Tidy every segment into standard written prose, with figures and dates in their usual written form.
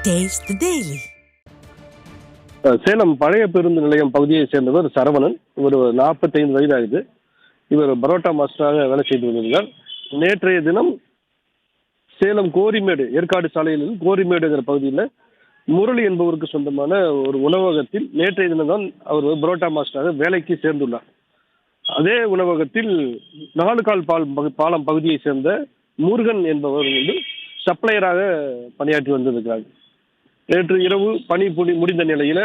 Taste the Daily. Salem பழைய பேருந்து நிலையம் பகுதியை சேர்ந்தவர் சரவணன். இவர் 45 வயது ஆகுது. இவர் பரோட்டா மாஸ்டராக வேலை செய்து வந்திருந்தார். நேற்றைய தினம் சேலம் கோரிமேடு ஏற்காடு சாலையில் கோரிமேடுங்கிற பகுதியில் முரளி என்பவருக்கு சொந்தமான ஒரு உணவகத்தில் நேற்றைய தினம் தான் அவர் பரோட்டா மாஸ்டராக வேலைக்கு சேர்ந்துள்ளார். அதே உணவகத்தில் 4 கால் பாலம் பகுதியை சேர்ந்த முருகன் என்பவர் சப்ளையராக பணியாற்றி வந்திருக்கிறார். நேற்று இரவு பணி முடிந்த நிலையில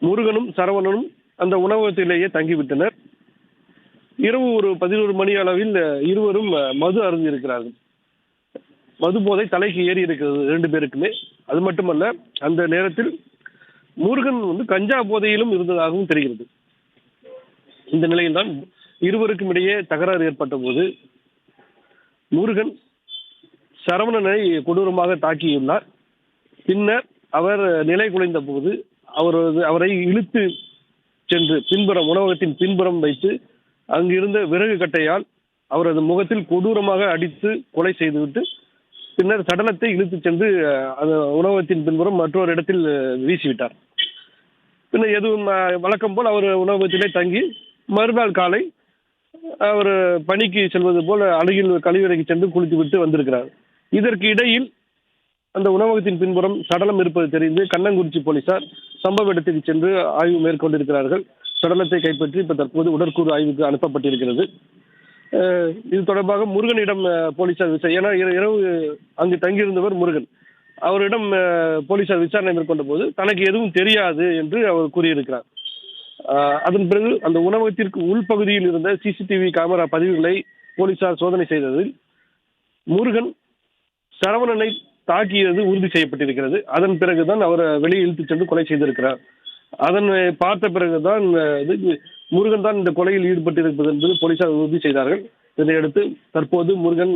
முருகனும் சரவணனும் அந்த உணவகத்திலேயே தங்கிவிட்டனர். இரவு ஒரு 11 மணி அளவில் இருவரும் மது அருந்தி இருக்கிறார்கள். மது போதை தலைக்கு ஏறி இருக்கிறது 2 பேருக்குமே. அது மட்டுமல்ல, அந்த நேரத்தில் முருகன் கஞ்சா போதையிலும் இருந்ததாகவும் தெரிகிறது. இந்த நிலையில் தான் இருவருக்கும் இடையே தகராறு ஏற்பட்ட போது முருகன் சரவணனை கொடூரமாக தாக்கியுள்ளார். பின்னர் அவர் நிலை குலைந்த போது அவரை இழுத்து சென்று உணவகத்தின் பின்புறம் வைத்து அங்கிருந்த விறகு கட்டையால் அவரது முகத்தில் கொடூரமாக அடித்து கொலை செய்துவிட்டு பின்னர் சடலத்தை இழுத்து சென்று அந்த உணவகத்தின் பின்புறம் மற்றொரு இடத்தில் வீசிவிட்டார். பின்னர் எதுவும் வழக்கம் போல் அவர் உணவகத்திலே தங்கி மறுநாள் காலை அவர் பணிக்கு செல்வது போல் அருகில் கழிவறைக்கு சென்று குளித்து விட்டு வந்திருக்கிறார். இதற்கு இடையில் அந்த உணவகத்தின் பின்புறம் சடலம் இருப்பது தெரிந்து கண்ணங்குறிச்சி போலீசார் சம்பவ இடத்துக்கு சென்று ஆய்வு மேற்கொண்டிருக்கிறார்கள். சடலத்தை கைப்பற்றி இப்ப தற்போது உடற்கூறு ஆய்வுக்கு அனுப்பப்பட்டிருக்கிறது. இது தொடர்பாக முருகனிடம் போலீசார் ஏன்னா இரவு அங்கு தங்கியிருந்தவர் முருகன், அவரிடம் போலீசார் விசாரணை மேற்கொண்ட போது தனக்கு எதுவும் தெரியாது என்று அவர் கூறியிருக்கிறார். அதன் பிறகு அந்த உணவகத்திற்கு உள்பகுதியில் இருந்த சிசிடிவி கேமரா பதிவுகளை போலீசார் சோதனை செய்ததில் முருகன் சரவணனை தாக்கியது உறுதி செய்யப்பட்டிருக்கிறது. அதன் பிறகுதான் அவரை வெளியே இழுத்து சென்று கொலை செய்திருக்கிறார். அதனை பார்த்த பிறகுதான் முருகன் தான் இந்த கொலையில் ஈடுபட்டிருப்பது என்பது போலீசார் உறுதி செய்தார்கள். இதையடுத்து தற்போது முருகன்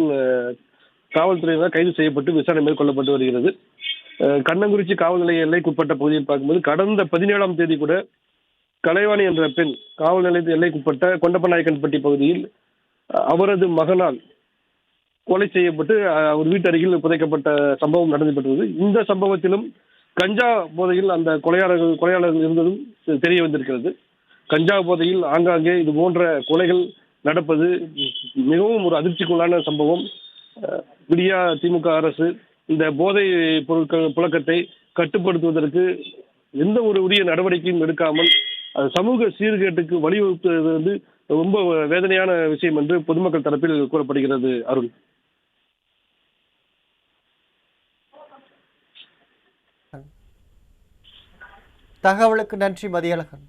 காவல்துறையினர் கைது செய்யப்பட்டு விசாரணை மேற்கொள்ளப்பட்டு வருகிறது. கண்ணங்குறிச்சி காவல் நிலைய எல்லைக்குட்பட்ட பகுதியில் பார்க்கும்போது கடந்த 17ஆம் தேதி கூட கலைவாணி என்ற பெண் காவல் நிலையத்தின் எல்லைக்குட்பட்ட கொண்டப்பநாயக்கன்பட்டி பகுதியில் அவரது மகனால் கொலை செய்யப்பட்டு ஒரு வீட்டு அருகில் புதைக்கப்பட்ட சம்பவம் நடந்துபட்டது. இந்த சம்பவத்திலும் கஞ்சா போதையில் அந்த கொலையாளர்கள் இருந்ததும் தெரிய வந்திருக்கிறது. கஞ்சா போதையில் ஆங்காங்கே இது போன்ற கொலைகள் நடப்பது மிகவும் ஒரு அதிர்ச்சிக்குள்ளான சம்பவம். விடியா திமுக அரசு இந்த போதை பொருட்கள் புழக்கத்தை கட்டுப்படுத்துவதற்கு எந்த ஒரு உரிய நடவடிக்கையும் எடுக்காமல் சமூக சீர்கேட்டுக்கு வழிவகுப்பது ரொம்ப வேதனையான விஷயம் என்று பொதுமக்கள் தரப்பில் கூறப்படுகிறது. அருள், தகவலுக்கு நன்றி மதியழகன்.